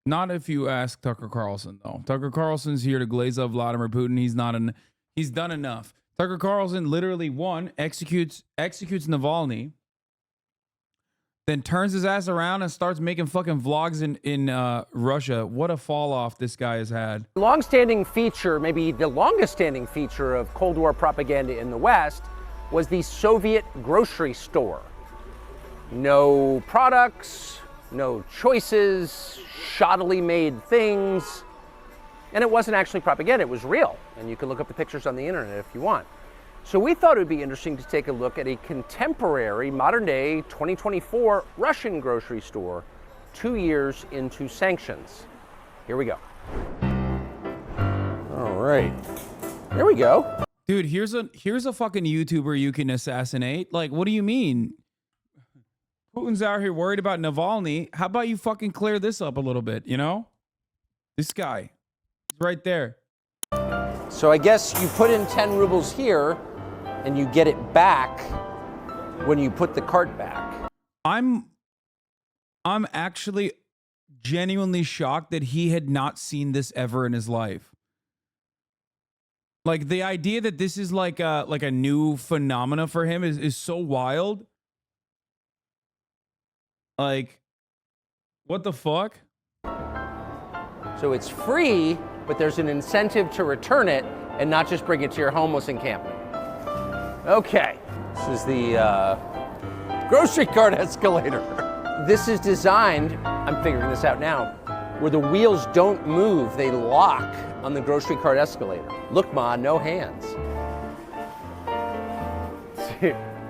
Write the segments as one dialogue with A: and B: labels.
A: Not if you ask Tucker Carlson, though. Tucker Carlson's here to glaze up Vladimir Putin. He's done enough. Tucker Carlson literally executes Navalny, then turns his ass around and starts making fucking vlogs in Russia. What a fall off this guy has had.
B: Long-standing feature, maybe the longest standing feature of Cold War propaganda in the West was the Soviet grocery store. No products, no choices, shoddily made things. And it wasn't actually propaganda, it was real. And you can look up the pictures on the internet if you want. So we thought it would be interesting to take a look at a contemporary, modern day, 2024 Russian grocery store 2 years into sanctions. Here we go. All right, here we go.
A: Dude, here's a fucking YouTuber you can assassinate. Like, what do you mean? Putin's out here worried about Navalny. How about you fucking clear this up a little bit, you know? This guy. He's right there.
B: So I guess you put in 10 rubles here and you get it back when you put the cart back.
A: I'm actually genuinely shocked that he had not seen this ever in his life. Like, the idea that this is like a new phenomena for him is so wild. Like, what the fuck?
B: So it's free, but there's an incentive to return it and not just bring it to your homeless encampment. Okay, this is the grocery cart escalator. This is designed, I'm figuring this out now, where the wheels don't move, they lock on the grocery cart escalator. Look, Ma, no hands.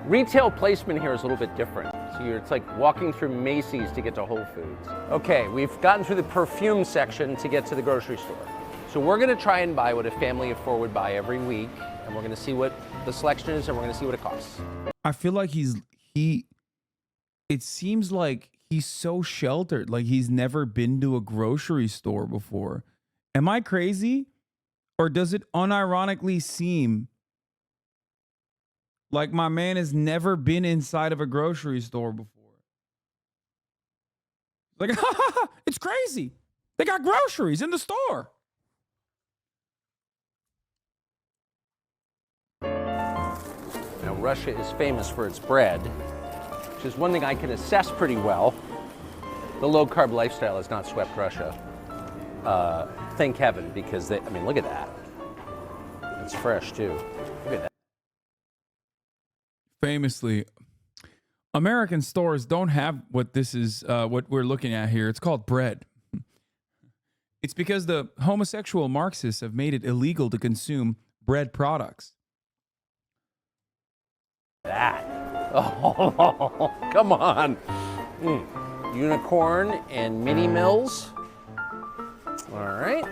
B: Retail placement here is a little bit different. So it's like walking through Macy's to get to Whole Foods. Okay, we've gotten through the perfume section to get to the grocery store. So we're gonna try and buy what a family of 4 would buy every week, and we're gonna see what the selection is, and we're gonna see what it costs.
A: I feel like it seems like he's so sheltered, like he's never been to a grocery store before. Am I crazy? Or does it unironically seem like my man has never been inside of a grocery store before? Like, it's crazy. They got groceries in the store.
B: Now, Russia is famous for its bread, which is one thing I can assess pretty well. The low-carb lifestyle has not swept Russia. Thank heaven, because I mean, look at that. It's fresh, too. Look at that.
A: Famously, American stores don't have what this is, what we're looking at here. It's called bread. It's because the homosexual Marxists have made it illegal to consume bread products.
B: That. Oh, come on. Unicorn and mini mills. All right.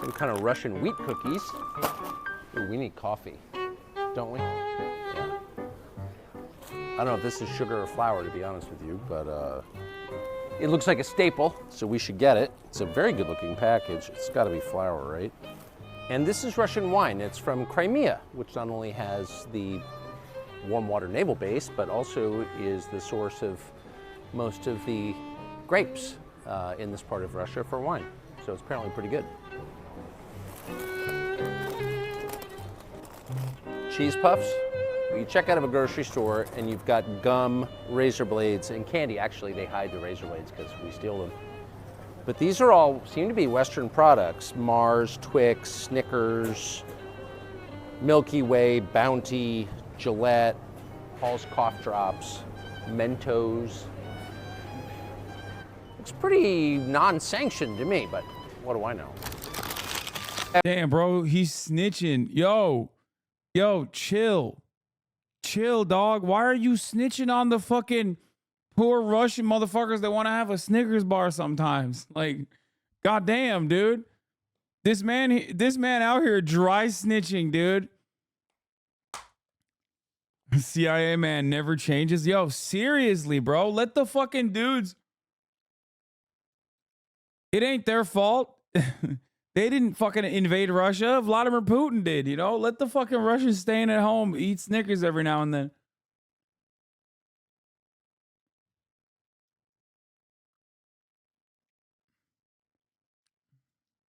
B: Some kind of Russian wheat cookies. Ooh, we need coffee, don't we? Yeah. I don't know if this is sugar or flour, to be honest with you, but it looks like a staple, so we should get it. It's a very good looking package. It's got to be flour, right? And this is Russian wine. It's from Crimea, which not only has the warm water naval base, but also is the source of most of the grapes in this part of Russia for wine. So it's apparently pretty good. Cheese puffs. You check out of a grocery store and you've got gum, razor blades, and candy. Actually, they hide the razor blades because we steal them. But these are all seem to be Western products. Mars, Twix, Snickers, Milky Way, Bounty, Gillette, Paul's Cough Drops, Mentos. It's pretty non-sanctioned to me, but what do I know?
A: Damn, bro, he's snitching. Yo, chill. Chill, dog. Why are you snitching on the fucking poor Russian motherfuckers that want to have a Snickers bar sometimes? Like, goddamn, dude. This man out here dry snitching, dude. CIA man never changes. Yo, seriously, bro. Let the fucking dudes. It ain't their fault. They didn't fucking invade Russia. Vladimir Putin did, you know? Let the fucking Russians staying at home, eat Snickers every now and then.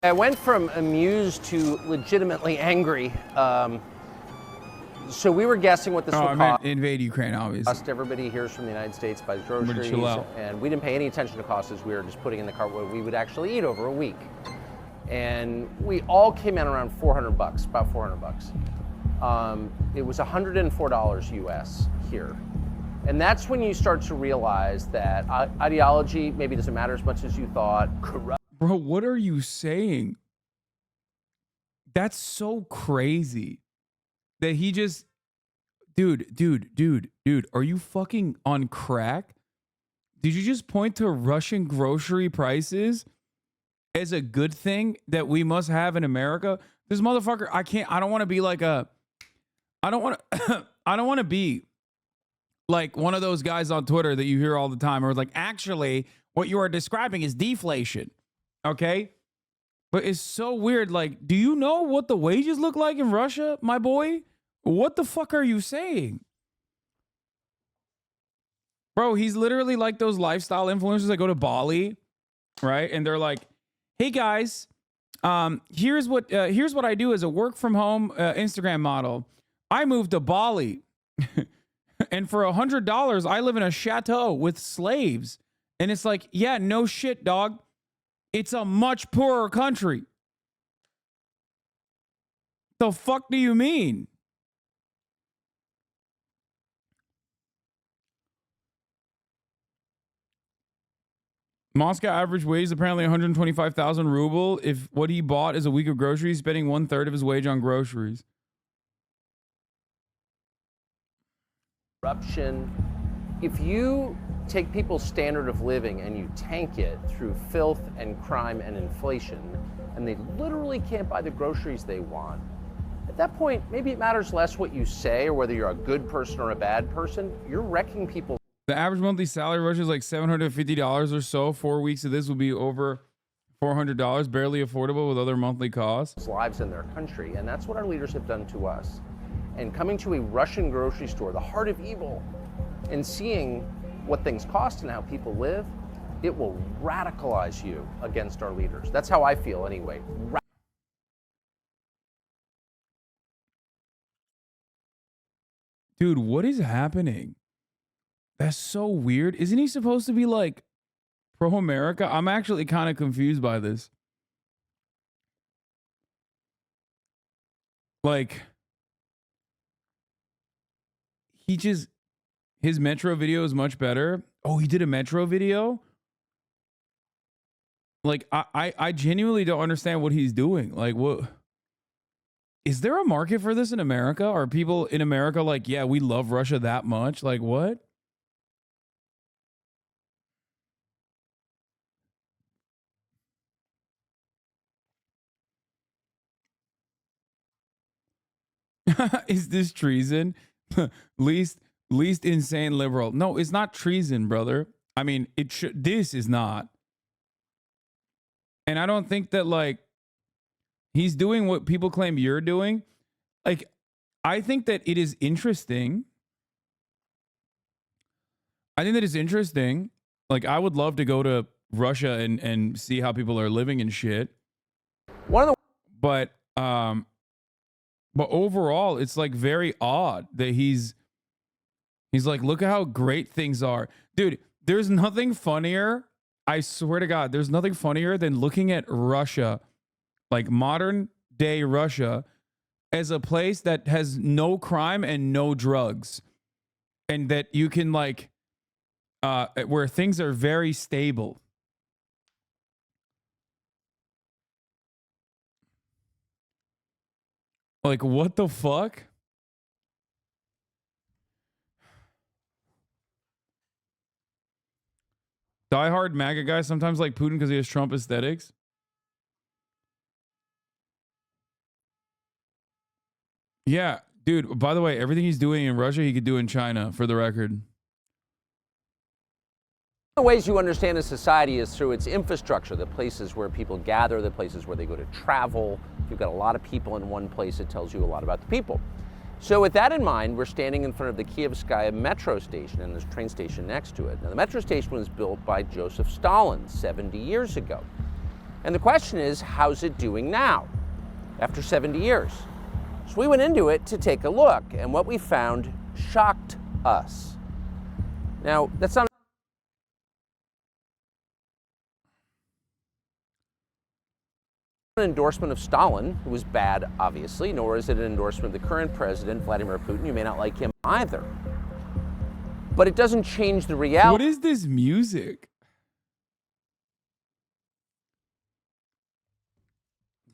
B: I went from amused to legitimately angry. So we were guessing what this would cost.
A: Invade Ukraine, obviously.
B: Everybody hears from the United States buys groceries,
A: chill out.
B: and we didn't pay any attention to costs as we were just putting in the cart what we would actually eat over a week. And we all came in around $400, about $400. It was $104 US here. And that's when you start to realize that ideology maybe doesn't matter as much as you thought.
A: Bro, what are you saying? That's so crazy that he just, dude, are you fucking on crack? Did you just point to Russian grocery prices as a good thing that we must have in America? This motherfucker, I don't want to be like I don't want to be like one of those guys on Twitter that you hear all the time or like, actually, what you are describing is deflation. Okay? But it's so weird. Like, do you know what the wages look like in Russia, my boy? What the fuck are you saying? Bro, he's literally like those lifestyle influencers that go to Bali, right? And they're like, hey guys, here's what I do as a work from home Instagram model. I moved to Bali and for $100, I live in a chateau with slaves. And it's like, yeah, no shit, dog. It's a much poorer country. The fuck do you mean? Moscow average wage is apparently 125,000 ruble. If what he bought is a week of groceries, spending 1/3 of his wage on groceries.
B: Corruption. If you take people's standard of living and you tank it through filth and crime and inflation, and they literally can't buy the groceries they want, at that point, maybe it matters less what you say or whether you're a good person or a bad person. You're wrecking people's.
A: The average monthly salary in Russia is like $750 or so. 4 weeks of this will be over $400, barely affordable with other monthly costs.
B: Lives in their country, and that's what our leaders have done to us. And coming to a Russian grocery store, the heart of evil, and seeing what things cost and how people live, it will radicalize you against our leaders. That's how I feel anyway.
A: Dude, what is happening? That's so weird. Isn't he supposed to be like pro-America? I'm actually kind of confused by this. Like, his Metro video is much better. Oh, he did a Metro video? Like, I genuinely don't understand what he's doing. Like, what? Is there a market for this in America? Are people in America like, yeah, we love Russia that much? Like, what? Is this treason? least insane liberal. No, it's not treason, brother. I mean, this is not. And I don't think that like he's doing what people claim you're doing. Like, I think that it is interesting. I think that it's interesting. Like, I would love to go to Russia and see how people are living and shit. But overall, it's like very odd that he's like, look at how great things are. Dude, there's nothing funnier. I swear to God, there's nothing funnier than looking at Russia, like modern day Russia, as a place that has no crime and no drugs. And that you can like, where things are very stable. Like, what the fuck? Diehard MAGA guys sometimes like Putin because he has Trump aesthetics. Yeah, dude, by the way, everything he's doing in Russia, he could do in China, for the record.
B: One of the ways you understand a society is through its infrastructure, the places where people gather, the places where they go to travel. If you've got a lot of people in one place, it tells you a lot about the people. So with that in mind, we're standing in front of the Kievskaya metro station, and there's a train station next to it. Now, the metro station was built by Joseph Stalin 70 years ago. And the question is, how's it doing now, after 70 years? So we went into it to take a look, and what we found shocked us. Now, that's not an endorsement of Stalin, who was bad, obviously, nor is it an endorsement of the current president, Vladimir Putin. You may not like him either. But it doesn't change the reality.
A: What is this music?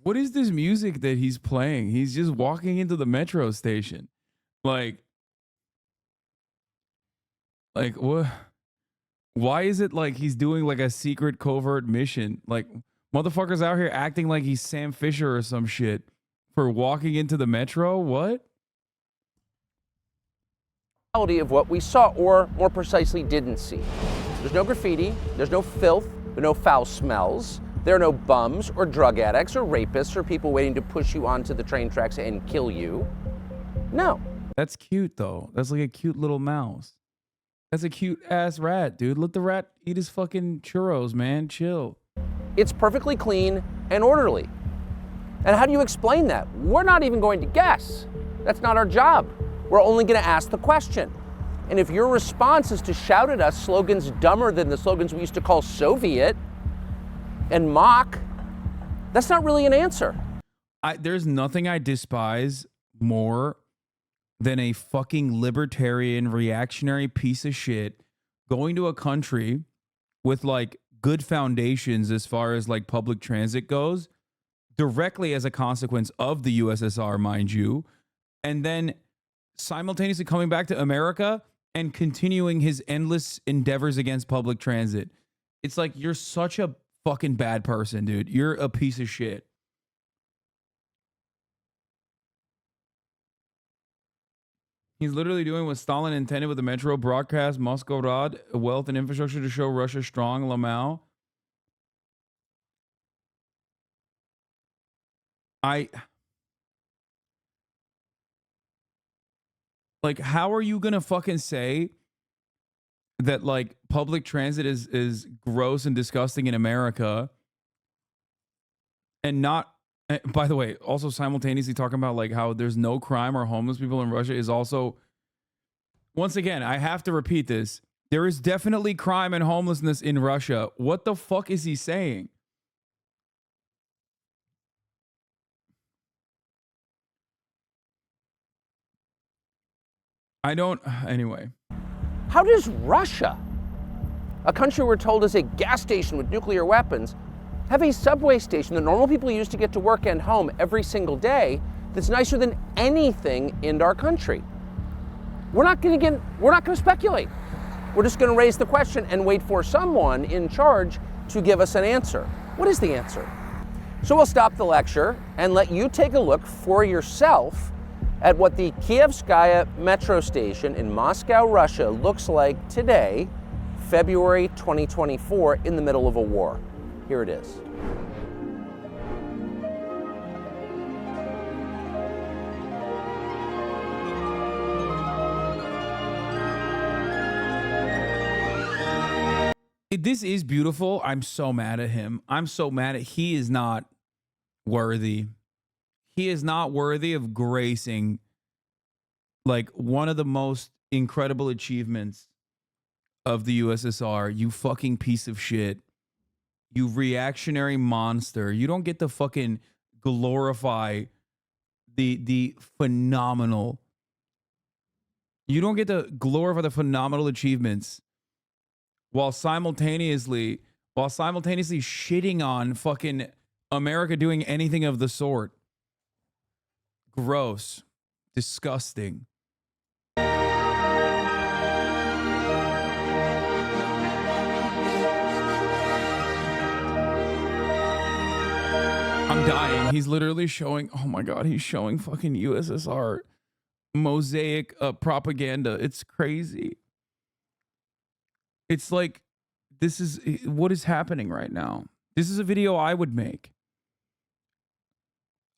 A: What is this music that he's playing? He's just walking into the metro station. Like what? Why is it like he's doing like a secret covert mission? Like motherfuckers out here acting like he's Sam Fisher or some shit for walking into the metro? What?
B: Of what we saw, or more precisely, didn't see. There's no graffiti, there's no filth, there are no foul smells, there are no bums or drug addicts or rapists or people waiting to push you onto the train tracks and kill you. No.
A: That's cute though. That's like a cute little mouse. That's a cute ass rat, dude. Let the rat eat his fucking churros, man. Chill.
B: It's perfectly clean and orderly. And how do you explain that? We're not even going to guess. That's not our job. We're only going to ask the question. And if your response is to shout at us slogans dumber than the slogans we used to call Soviet and mock, that's not really an answer.
A: There's nothing I despise more than a fucking libertarian, reactionary piece of shit going to a country with like good foundations as far as like public transit goes, directly as a consequence of the USSR, mind you, and then simultaneously coming back to America and continuing his endless endeavors against public transit. It's like, you're such a fucking bad person, dude. You're a piece of shit. He's literally doing what Stalin intended with the Metro, broadcast Moscow-Rad, wealth and infrastructure to show Russia strong, Lamau. Like, how are you gonna fucking say that like public transit is gross and disgusting in America, and not, by the way, also simultaneously talking about like how there's no crime or homeless people in Russia is also, once again, I have to repeat this. There is definitely crime and homelessness in Russia. What the fuck is he saying? Anyway.
B: How does Russia, a country we're told is a gas station with nuclear weapons, have a subway station that normal people use to get to work and home every single day that's nicer than anything in our country? We're not going to speculate. We're just going to raise the question and wait for someone in charge to give us an answer. What is the answer? So we'll stop the lecture and let you take a look for yourself at what the Kievskaya metro station in Moscow, Russia looks like today, February 2024, in the middle of a war. Here it is.
A: This is beautiful. I'm so mad at him. I'm so mad at he is not worthy. He is not worthy of gracing like one of the most incredible achievements of the USSR. You fucking piece of shit. You reactionary monster. You don't get to fucking glorify the phenomenal. You don't get to glorify the phenomenal achievements while simultaneously shitting on fucking America doing anything of the sort. Gross. Disgusting. I'm dying. He's literally showing, oh my God, he's showing fucking USSR mosaic propaganda. It's crazy. It's like, this is what is happening right now. This is a video I would make.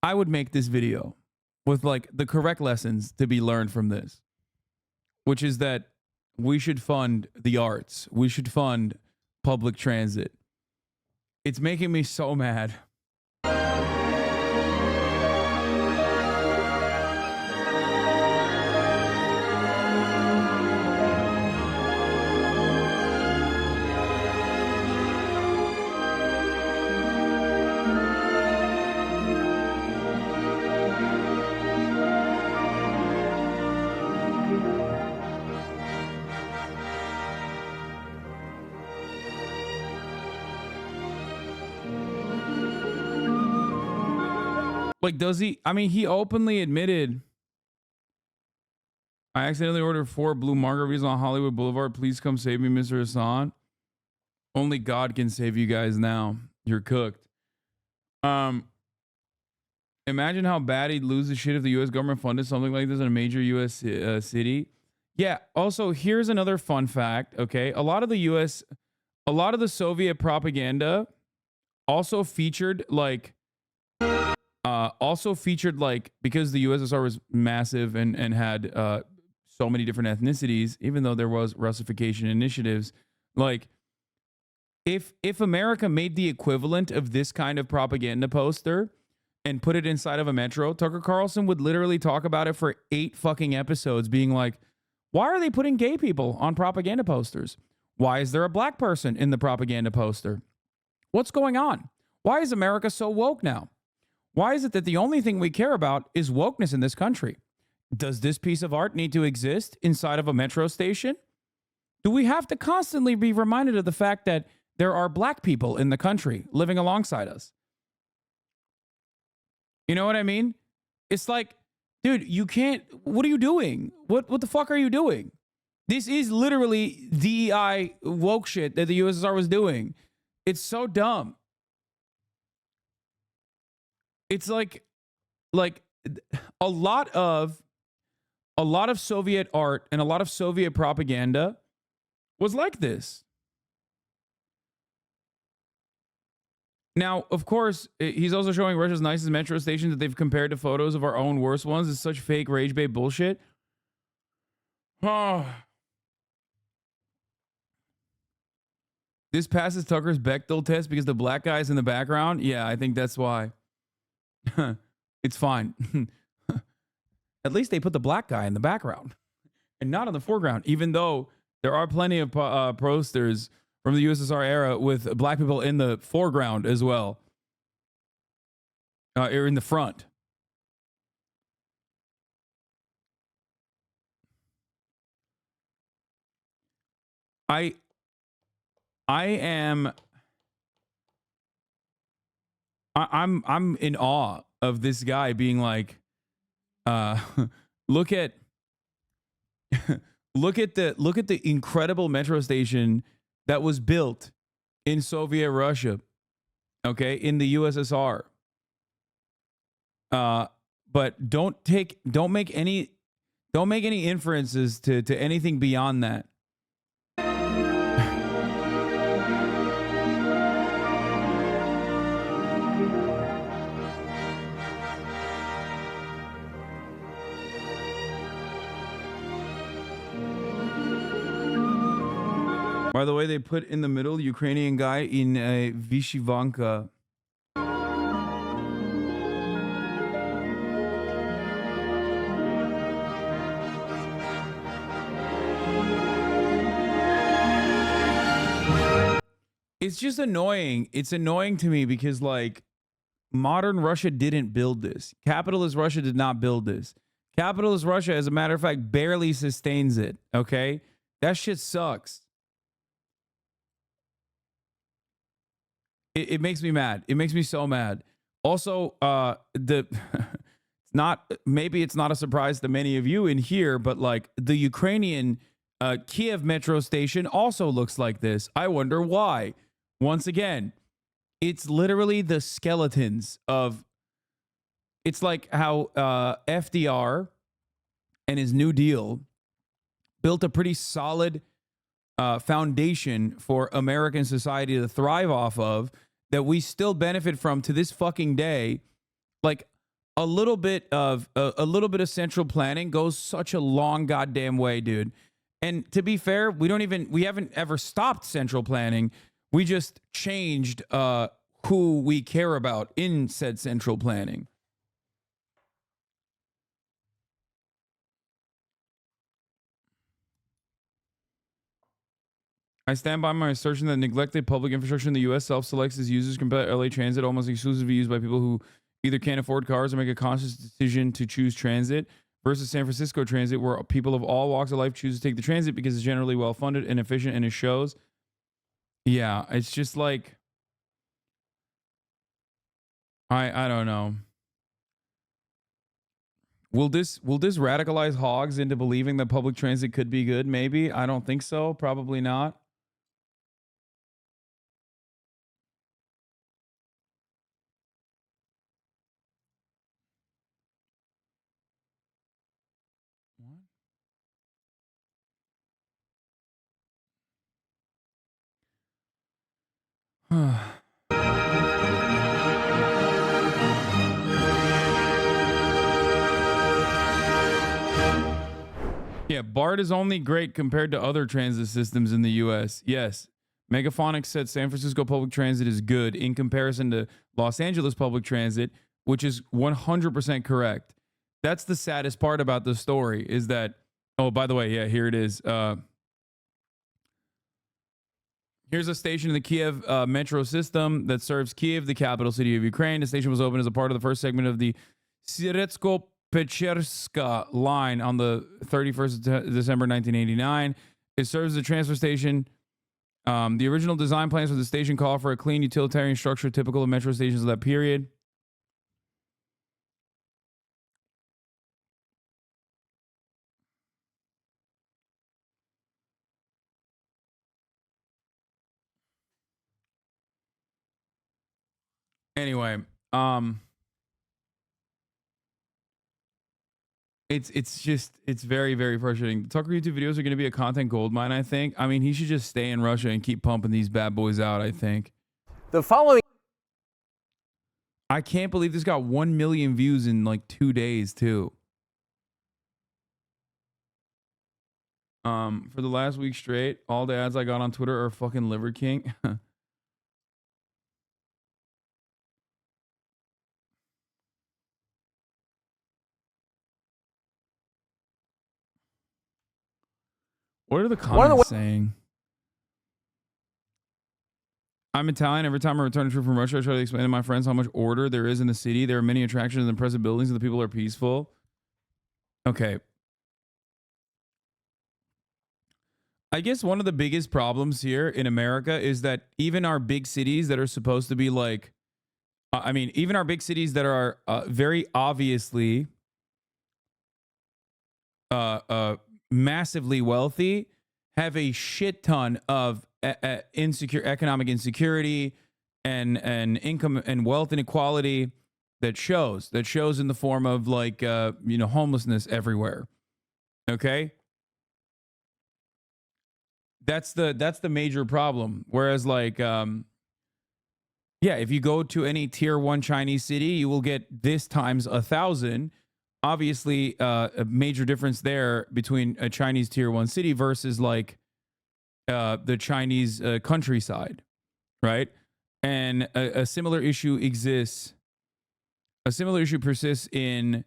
A: I would make this video with like the correct lessons to be learned from this, which is that we should fund the arts. We should fund public transit. It's making me so mad. Like, does he? I mean, he openly admitted, I accidentally ordered 4 blue margaritas on Hollywood Boulevard. Please come save me, Mr. Hasan. Only God can save you guys now. You're cooked. Imagine how bad he'd lose the shit if the U.S. government funded something like this in a major U.S. City. Yeah. Also, here's another fun fact. Okay. A lot of the Soviet propaganda also featured like, because the USSR was massive and had so many different ethnicities, even though there was Russification initiatives, like if America made the equivalent of this kind of propaganda poster and put it inside of a metro, Tucker Carlson would literally talk about it for 8 fucking episodes, being like, why are they putting gay people on propaganda posters? Why is there a black person in the propaganda poster? What's going on? Why is America so woke now? Why is it that the only thing we care about is wokeness in this country? Does this piece of art need to exist inside of a metro station? Do we have to constantly be reminded of the fact that there are black people in the country living alongside us? You know what I mean? It's like, dude, you can't, what are you doing? What the fuck are you doing? This is literally DEI woke shit that the USSR was doing. It's so dumb. It's like a lot of Soviet art and a lot of Soviet propaganda was like this. Now, of course, he's also showing Russia's nicest metro stations that they've compared to photos of our own worst ones. It's such fake rage bait bullshit. Oh. This passes Tucker's Bechdel test because the black guy's in the background. Yeah, I think that's why. It's fine. At least they put the black guy in the background and not in the foreground, even though there are plenty of posters from the USSR era with black people in the foreground as well, or in the front. I'm in awe of this guy being like, look at the incredible metro station that was built in Soviet Russia, okay, in the USSR. But don't make any inferences to anything beyond that. By the way, they put in the middle Ukrainian guy in a Vyshyvanka. It's just annoying. It's annoying to me because, like, modern Russia didn't build this. Capitalist Russia did not build this. Capitalist Russia, as a matter of fact, barely sustains it. Okay? That shit sucks. It makes me mad. It makes me so mad. Also, maybe it's not a surprise to many of you in here, but like the Ukrainian Kiev metro station also looks like this. I wonder why. Once again, it's literally the skeletons of. It's like how FDR and his New Deal built a pretty solid foundation for American society to thrive off of, that we still benefit from to this fucking day. Like a little bit of central planning goes such a long goddamn way, dude. And to be fair, we haven't ever stopped central planning. We just changed who we care about in said central planning. I stand by my assertion that neglected public infrastructure in the U.S. self-selects as users compared to LA Transit, almost exclusively used by people who either can't afford cars or make a conscious decision to choose transit, versus San Francisco Transit, where people of all walks of life choose to take the transit because it's generally well-funded and efficient, and it shows. Yeah, it's just like, I don't know. Will this radicalize hogs into believing that public transit could be good? Maybe. I don't think so. Probably not. Yeah, BART is only great compared to other transit systems in the U.S. Yes. Megaphonics said San Francisco public transit is good in comparison to Los Angeles public transit, which is 100% correct. That's the saddest part about the story is that, oh, by the way, yeah, here it is. Here's a station in the Kiev metro system that serves Kiev, the capital city of Ukraine. The station was opened as a part of the first segment of the Siretsko-Pecherska line on the 31st of December 1989. It serves as a transfer station. The original design plans for the station call for a clean utilitarian structure typical of metro stations of that period. Anyway, it's very, very frustrating. The Tucker YouTube videos are going to be a content goldmine, I think. I mean, he should just stay in Russia and keep pumping these bad boys out, I think.
B: The following...
A: I can't believe this got 1 million views in like 2 days, too. For the last week straight, all the ads I got on Twitter are fucking Liver King. What are the comments saying? I'm Italian. Every time I return a trip from Russia, I try to explain to my friends how much order there is in the city. There are many attractions and impressive buildings, and the people are peaceful. Okay. I guess one of the biggest problems here in America is that even our big cities that are supposed to be like, I mean, even our big cities that are very obviously massively wealthy have a shit ton of economic insecurity and income and wealth inequality that shows in the form of like homelessness everywhere. Okay, that's the major problem. Whereas like yeah, if you go to any tier 1 Chinese city, you will get this times 1,000. Obviously, a major difference there between a Chinese tier 1 city versus like the Chinese countryside, right? And a similar issue exists. A similar issue persists in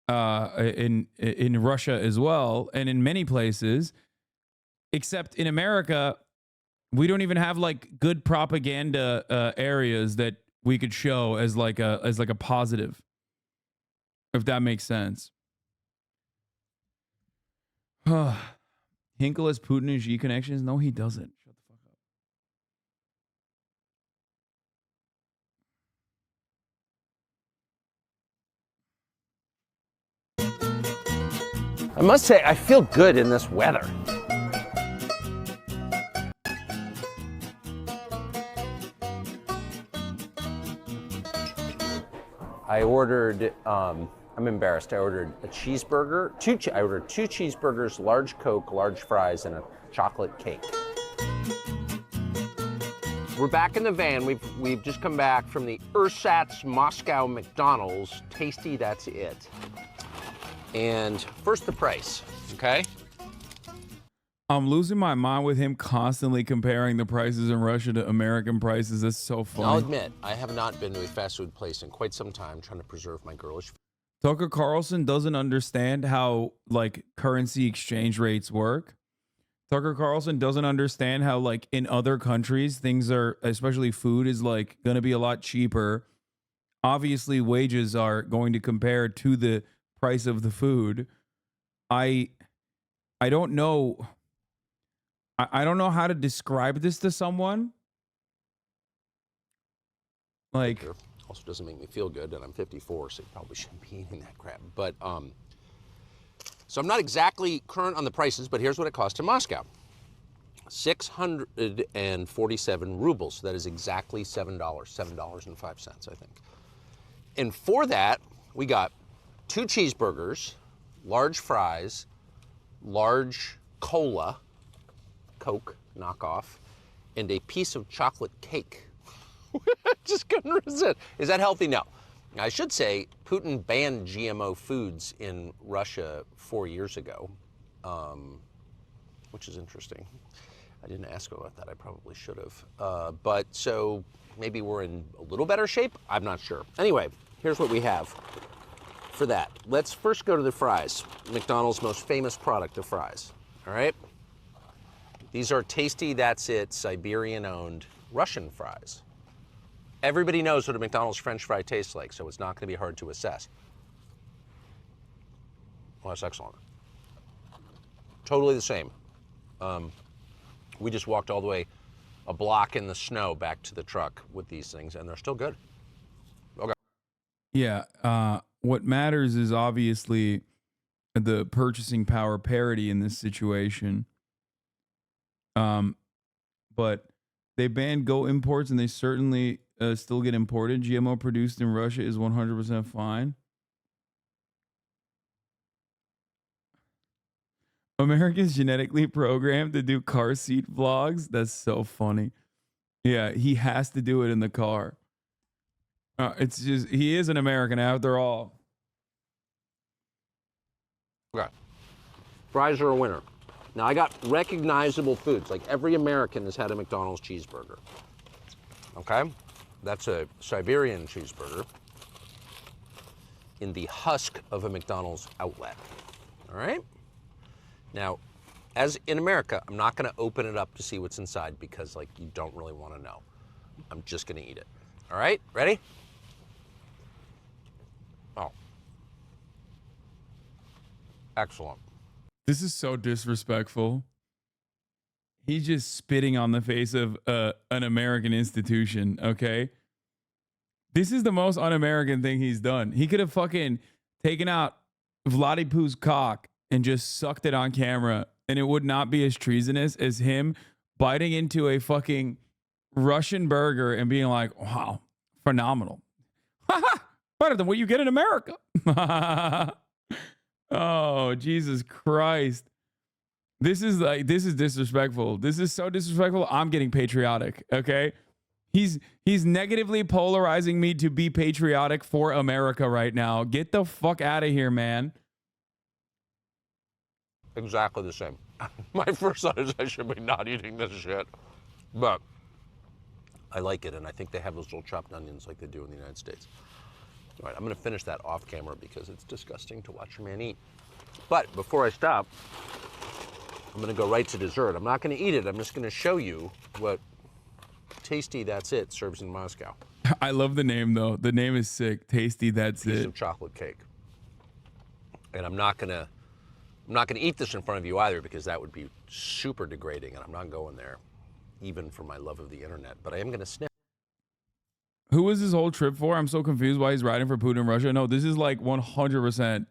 A: Russia as well, and in many places, except in America, we don't even have like good propaganda areas that we could show as like a positive. If that makes sense. Hinkle has Putin and Xi connections? No, he doesn't. Shut the fuck up.
B: I must say, I feel good in this weather. I ordered, I'm embarrassed, I ordered a cheeseburger, I ordered 2 cheeseburgers, large Coke, large fries, and a chocolate cake. We're back in the van. We've just come back from the Ersatz Moscow McDonald's. Tasty, that's it. And first the price, okay?
A: I'm losing my mind with him constantly comparing the prices in Russia to American prices. That's so funny.
B: I'll admit, I have not been to a fast food place in quite some time, trying to preserve my girlish.
A: Tucker Carlson doesn't understand how like currency exchange rates work. Tucker Carlson doesn't understand how like in other countries things are, especially food, is like going to be a lot cheaper. Obviously, wages are going to compare to the price of the food. I don't know. I don't know how to describe this to someone. Like,
B: Piker also doesn't make me feel good, and I'm 54, so you probably shouldn't be eating that crap. But so I'm not exactly current on the prices, but here's what it cost in Moscow: 647 rubles. So that is exactly $7.05, I think. And for that, we got 2 cheeseburgers, large fries, large cola, Coke knockoff, and a piece of chocolate cake. Just couldn't resist. Is that healthy? No. I should say Putin banned GMO foods in Russia 4 years ago, which is interesting. I didn't ask about that. I probably should have. But so maybe we're in a little better shape. I'm not sure. Anyway, here's what we have for that. Let's first go to the fries. McDonald's most famous product, the fries. All right. These are tasty, that's it, Siberian-owned Russian fries. Everybody knows what a McDonald's French fry tastes like, so it's not going to be hard to assess. Well, that's excellent. Totally the same. We just walked all the way a block in the snow back to the truck with these things, and they're still good. Okay.
A: yeah, what matters is obviously the purchasing power parity in this situation. But they banned Go imports, and they certainly still get imported. GMO produced in Russia is 100% fine. Americans genetically programmed to do car seat vlogs. That's so funny. Yeah, he has to do it in the car. It's just, he is an American after all.
B: Okay. Fries are a winner. Now, I got recognizable foods. Like every American has had a McDonald's cheeseburger. Okay? That's a Siberian cheeseburger in the husk of a McDonald's outlet. All right? Now, as in America, I'm not going to open it up to see what's inside because, like, you don't really want to know. I'm just going to eat it. All right? Ready? Oh. Excellent.
A: This is so disrespectful. He's just spitting on the face of an American institution, okay? This is the most un-American thing he's done. He could have fucking taken out Vladipoo's cock and just sucked it on camera, and it would not be as treasonous as him biting into a fucking Russian burger and being like, wow, phenomenal. Better than what you get in America. Oh, Jesus Christ. This is disrespectful. This is so disrespectful. I'm getting patriotic, okay? He's negatively polarizing me to be patriotic for America right now. Get the fuck out of here, man.
B: Exactly the same. My first thought is I should be not eating this shit. But I like it, and I think they have those little chopped onions like they do in the United States. All right, I'm going to finish that off camera because it's disgusting to watch your man eat. But before I stop, I'm going to go right to dessert. I'm not going to eat it. I'm just going to show you what Tasty That's It serves in Moscow.
A: I love the name, though. The name is sick. Tasty That's It.
B: Piece of chocolate cake. And I'm not going to eat this in front of you either because that would be super degrading, and I'm not going there, even for my love of the internet. But I am going to sniff.
A: Who was this whole trip for? I'm so confused why he's riding for Putin in Russia. No, this is like 100%.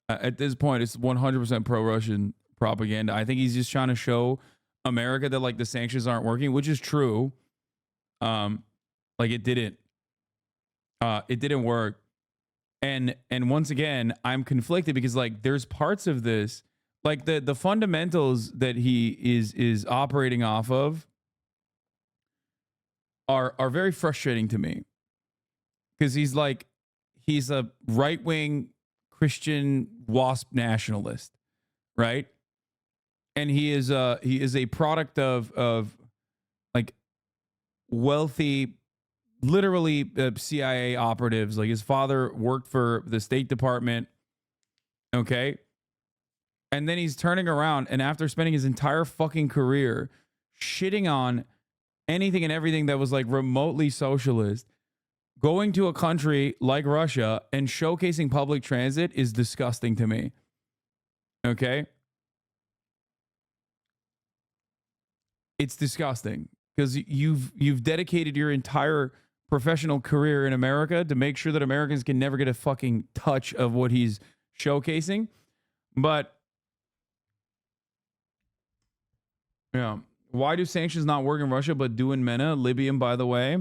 A: At this point, it's 100% pro-Russian propaganda. I think he's just trying to show America that like the sanctions aren't working, which is true. Like it didn't work. And once again, I'm conflicted because like there's parts of this, like the fundamentals that he is operating off of are very frustrating to me. Because he's a right-wing Christian WASP nationalist, right? and he is a product of like wealthy, literally CIA operatives. Like his father worked for the State Department. Okay. And then he's turning around, and after spending his entire fucking career shitting on anything and everything that was like remotely socialist, going to a country like Russia and showcasing public transit is disgusting to me. Okay? It's disgusting because you've dedicated your entire professional career in America to make sure that Americans can never get a fucking touch of what he's showcasing. But yeah, why do sanctions not work in Russia but do in MENA? Libyan, by the way.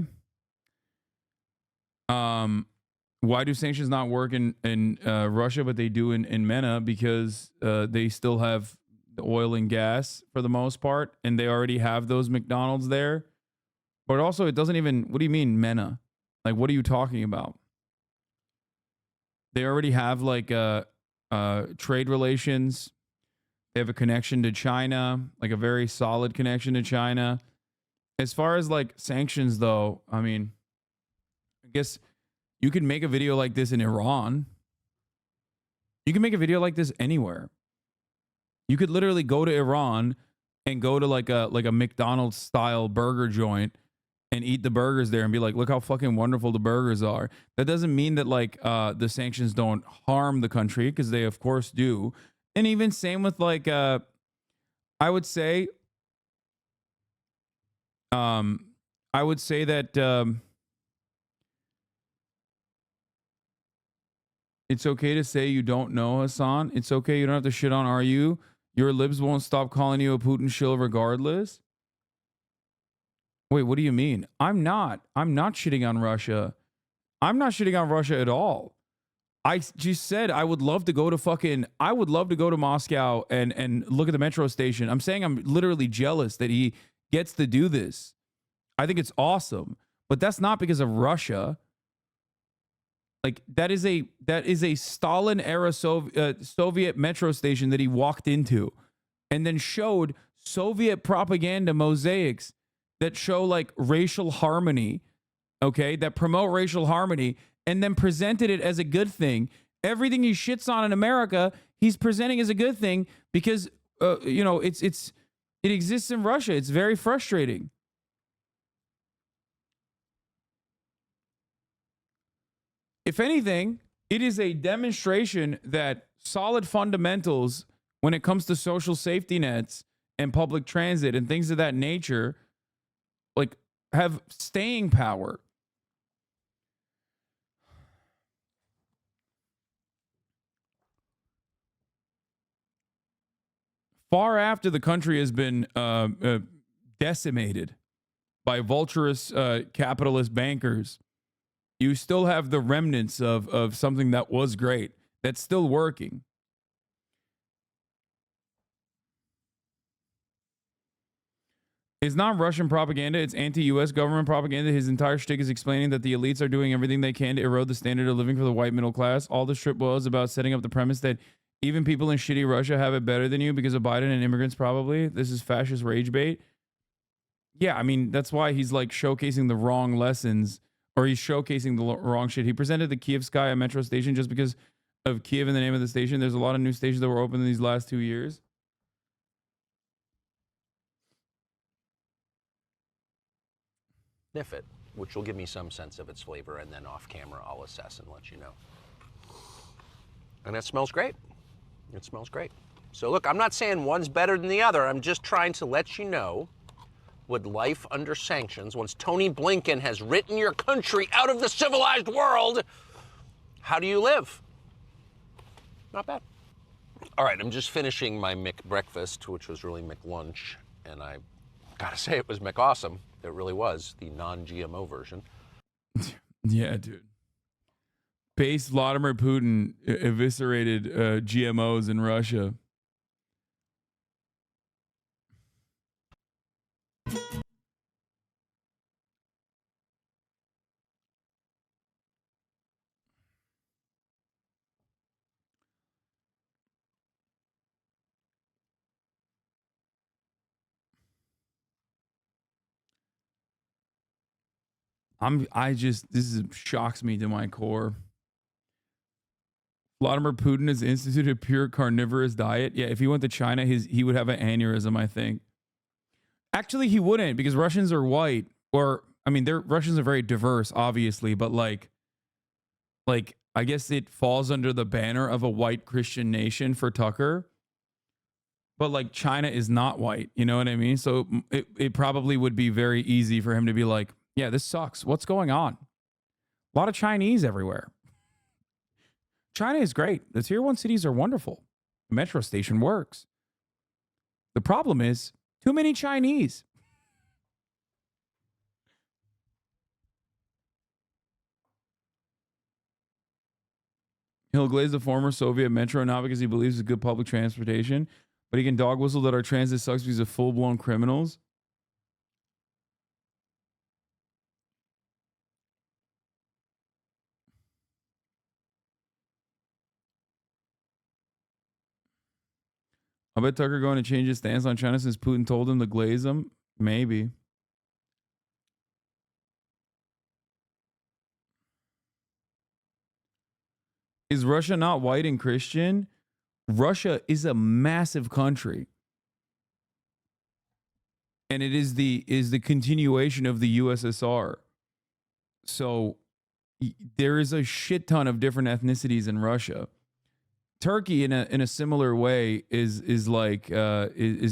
A: Why do sanctions not work in Russia but they do in MENA? Because they still have the oil and gas for the most part, and they already have those McDonald's there. But also, it doesn't even. What do you mean MENA? Like, what are you talking about? They already have like trade relations. They have a connection to China, like a very solid connection to China. As far as like sanctions, though, I mean, I guess you can make a video like this in Iran. You can make a video like this anywhere. You could literally go to Iran and go to like a McDonald's style burger joint and eat the burgers there and be like, look how fucking wonderful the burgers are. That doesn't mean that like the sanctions don't harm the country, because they of course do. And even same with like I would say that it's okay to say you don't know, Hasan. It's okay. You don't have to shit on RU. Your libs won't stop calling you a Putin shill regardless. Wait, what do you mean? I'm not shitting on Russia. I'm not shitting on Russia at all. I just said I would love to go to Moscow and look at the metro station. I'm saying I'm literally jealous that he gets to do this. I think it's awesome. But that's not because of Russia. Like that is a Stalin era Soviet metro station that he walked into and then showed Soviet propaganda mosaics that show like racial harmony, okay, that promote racial harmony, and then presented it as a good thing. Everything he shits on in America, he's presenting as a good thing because it exists in Russia. It's very frustrating. If anything, it is a demonstration that solid fundamentals when it comes to social safety nets and public transit and things of that nature, like, have staying power. Far after the country has been decimated by vulturous capitalist bankers, you still have the remnants of something that was great, that's still working. It's not Russian propaganda, it's anti-US government propaganda. His entire shtick is explaining that the elites are doing everything they can to erode the standard of living for the white middle class. All the strip boils about setting up the premise that even people in shitty Russia have it better than you because of Biden and immigrants, probably. This is fascist rage bait. Yeah, I mean, that's why he's like showcasing the wrong lessons, or he's showcasing the wrong shit. He presented the Kievskaya metro station just because of Kiev in the name of the station. There's a lot of new stations that were opened in these last 2 years.
B: Sniff it, which will give me some sense of its flavor, and then off camera I'll assess and let you know. And it smells great. It smells great. So look, I'm not saying one's better than the other. I'm just trying to let you know what life under sanctions, once Tony Blinken has written your country out of the civilized world, how do you live? Not bad. All right, I'm just finishing my McBreakfast, which was really McLunch, and I gotta say it was McAwesome. It really was, the non-GMO version.
A: Yeah, dude. Base Vladimir Putin eviscerated GMOs in Russia. This shocks me to my core. Vladimir Putin has instituted a pure carnivorous diet. Yeah, if he went to China, he would have an aneurysm, I think. Actually, he wouldn't, because Russians are white. Or, I mean, Russians are very diverse, obviously, but like, I guess it falls under the banner of a white Christian nation for Tucker. But like, China is not white, you know what I mean? So it probably would be very easy for him to be like, yeah, this sucks. What's going on? A lot of Chinese everywhere. China is great. The tier 1 cities are wonderful. The metro station works. The problem is too many Chinese. He'll glaze the former Soviet metro not because he believes it's good public transportation, but he can dog whistle that our transit sucks because of full-blown criminals. I bet Tucker going to change his stance on China since Putin told him to glaze him. Maybe. Is Russia not white and Christian? Russia is a massive country. And it is the continuation of the USSR. So there is a shit ton of different ethnicities in Russia. Turkey, in a similar way, is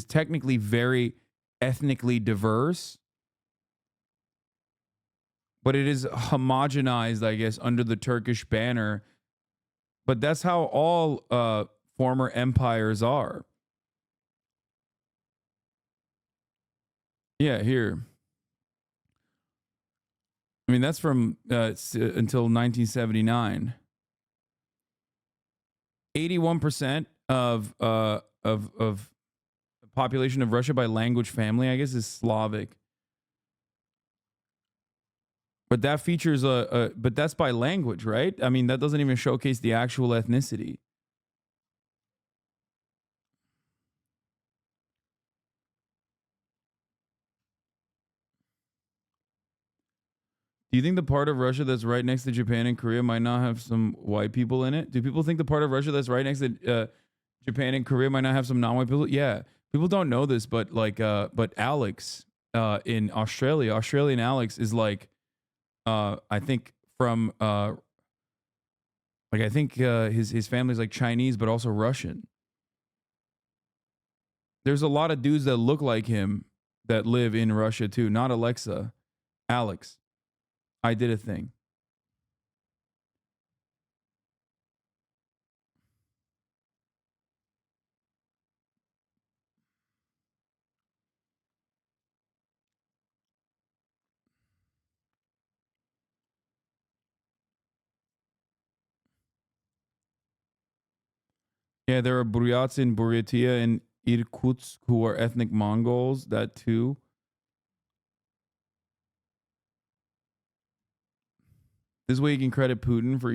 A: technically very ethnically diverse, but it is homogenized, I guess, under the Turkish banner. But that's how all former empires are. Yeah, here. I mean, that's from until 1979. 81% of the population of Russia by language family, I guess, is Slavic. But that features but that's by language, right? I mean, that doesn't even showcase the actual ethnicity. Do you think the part of Russia that's right next to Japan and Korea might not have some white people in it? Do people think the part of Russia that's right next to Japan and Korea might not have some non-white people? Yeah, people don't know this, but like, but Alex in Australia, Australian Alex is like, I think from like I think his family's like Chinese, but also Russian. There's a lot of dudes that look like him that live in Russia too. Not Alexa, Alex. I did a thing. Yeah, there are Buryats in Buryatia and Irkutsk who are ethnic Mongols. That too. This way you can credit Putin for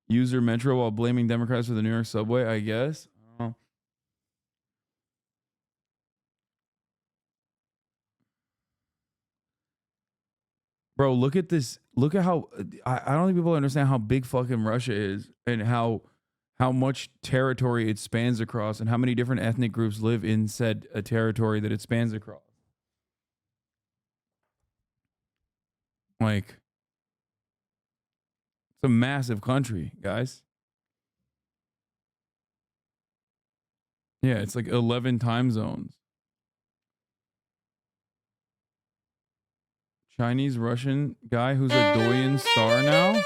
A: user Metro while blaming Democrats for the New York subway, I guess. I don't know. Bro, look at this. Look at how I don't think people understand how big fucking Russia is and how much territory it spans across and how many different ethnic groups live in said territory that it spans across. Like, it's a massive country, guys. Yeah, it's like 11 time zones. Chinese Russian guy who's a Douyin star now.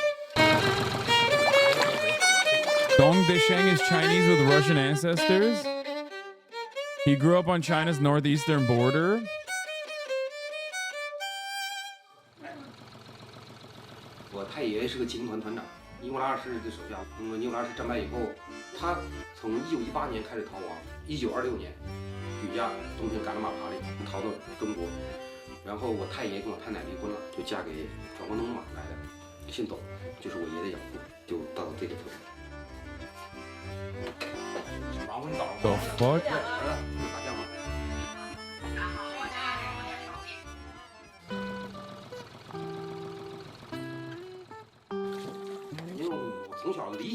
A: Dong Desheng is Chinese with Russian ancestors. He grew up on China's northeastern border. The fuck?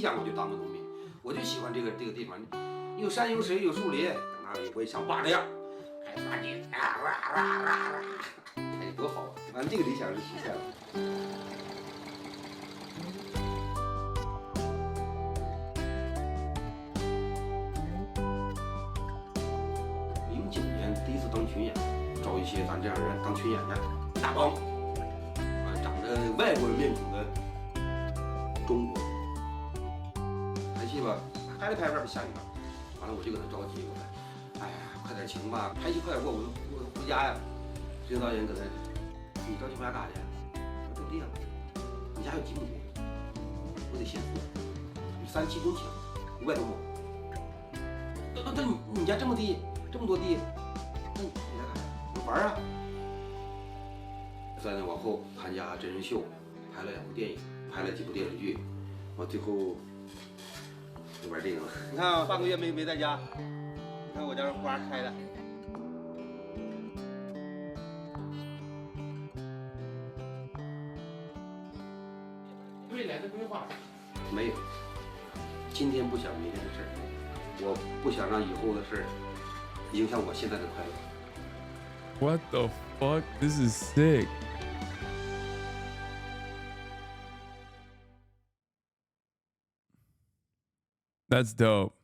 C: 想我就当个农民，我就喜欢这个地方，有山有水有树林，那我也像爸那样开发地，哎，多好啊！反正这个理想是实现了。09年第一次当群演，招一些咱这样人当群演去，大帮，长着外国人面孔的中国。拍戏吧，拍着拍着下雨了，完了我就搁那着急，我说，哎呀，快点行吧，拍戏快点过，我回家呀。这个导演搁那，你着急回家干啥去？我种地啊。你家有几亩地？我得先说，37公顷，500多亩。那你家这么地，这么多地，那你家干啥？我玩啊。再往后参加真人秀，拍了2部电影，拍了几部电视剧，我最后就玩这个了。你看啊，半个月没在家，你看我家花开的。未来的规划没有，今天不想明天的事儿，我不想让以后的事儿影响我现在的快乐。
A: What the fuck? This is sick. That's dope.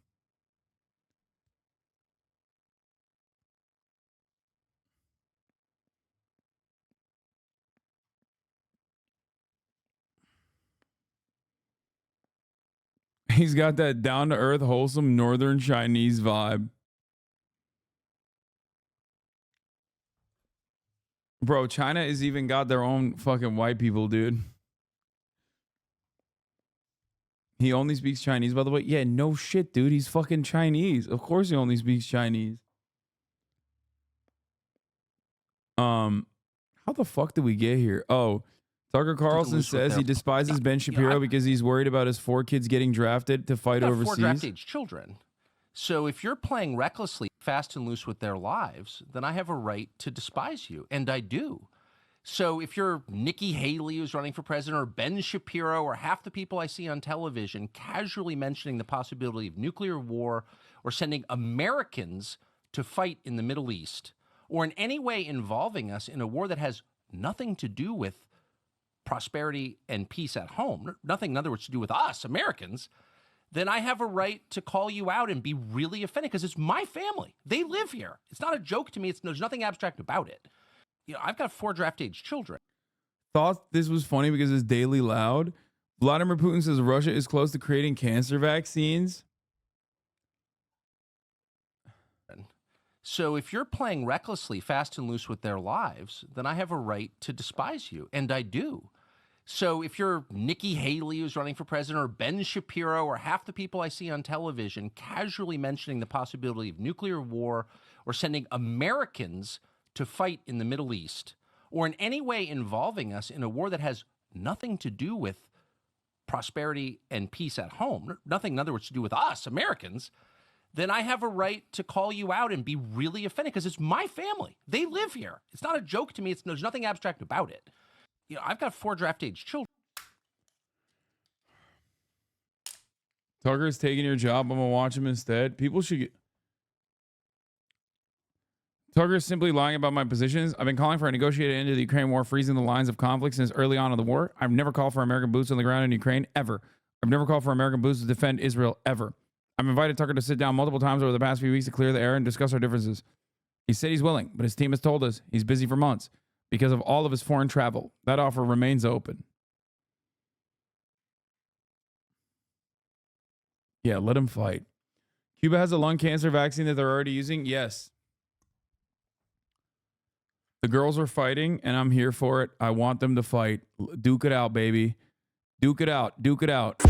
A: He's got that down to earth, wholesome northern Chinese vibe. Bro, China has even got their own fucking white people, dude. He only speaks Chinese, by the way. Yeah, no shit, dude. He's fucking Chinese. Of course he only speaks Chinese. How the fuck did we get here? Oh, Tucker Carlson says he despises Ben Shapiro because he's worried about his 4 kids getting drafted to fight overseas.
B: 4 draft-age children. So if you're playing recklessly, fast and loose with their lives, then I have a right to despise you, and I do. So if you're Nikki Haley, who's running for president, or Ben Shapiro, or half the people I see on television casually mentioning the possibility of nuclear war or sending Americans to fight in the Middle East, or in any way involving us in a war that has nothing to do with prosperity and peace at home, nothing, in other words, to do with us, Americans, then I have a right to call you out and be really offended because it's my family. They live here. It's not a joke to me. There's nothing abstract about it. You know, I've got 4 draft-age children.
A: Thought this was funny because it's Daily Loud. Vladimir Putin says Russia is close to creating cancer vaccines.
B: So if you're playing recklessly, fast and loose with their lives, then I have a right to despise you, and I do. So if you're Nikki Haley, who's running for president, or Ben Shapiro, or half the people I see on television casually mentioning the possibility of nuclear war or sending Americans to fight in the Middle East, or in any way involving us in a war that has nothing to do with prosperity and peace at home, nothing, in other words, to do with us, Americans, then I have a right to call you out and be really offended because it's my family. They live here. It's not a joke to me. There's nothing abstract about it. You know, I've got 4 draft-age children.
A: Tucker's taking your job. I'm going to watch him instead. People should get... Tucker's simply lying about my positions. I've been calling for a negotiated end to the Ukraine war, freezing the lines of conflict since early on in the war. I've never called for American boots on the ground in Ukraine, ever. I've never called for American boots to defend Israel, ever. I've invited Tucker to sit down multiple times over the past few weeks to clear the air and discuss our differences. He said he's willing, but his team has told us he's busy for months because of all of his foreign travel. That offer remains open. Yeah, let him fight. Cuba has a lung cancer vaccine that they're already using? Yes. The girls are fighting, and I'm here for it. I want them to fight. Duke it out, baby. Duke it out. Duke it out.